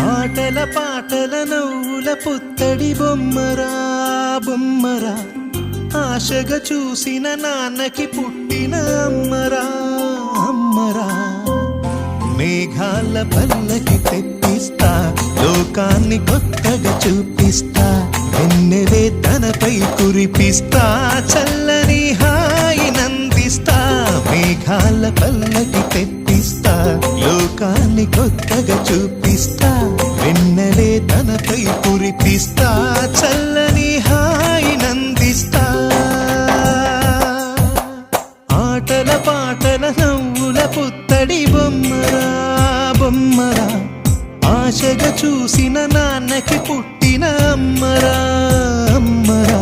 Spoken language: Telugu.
ఆటల పాటల నవ్వుల పుత్తడి బొమ్మరా బొమ్మరా, ఆశగా చూసిన నాన్నకి పుట్టిన అమ్మరా అమ్మరా. మేఘాల పల్లకి తెప్పిస్తా, లోకాన్ని కొత్తగా చూపిస్తా, వెన్నెలే తనపై కురిపిస్తా, చల్లని హాయి నందిస్తా. మేఘాల పల్లకి తెప్పిస్తా, లోకాన్ని కొత్తగా చూపిస్తా, వెన్నెలే తనపై కురిపిస్తా, చల్లని హాయి నందిస్తా. ఆటల పాటల నవ్వుల పుత్తడి బొమ్మరా బొమ్మరా, ఆశగా చూసిన నాన్నకి పుట్టిన అమ్మరా అమ్మరా.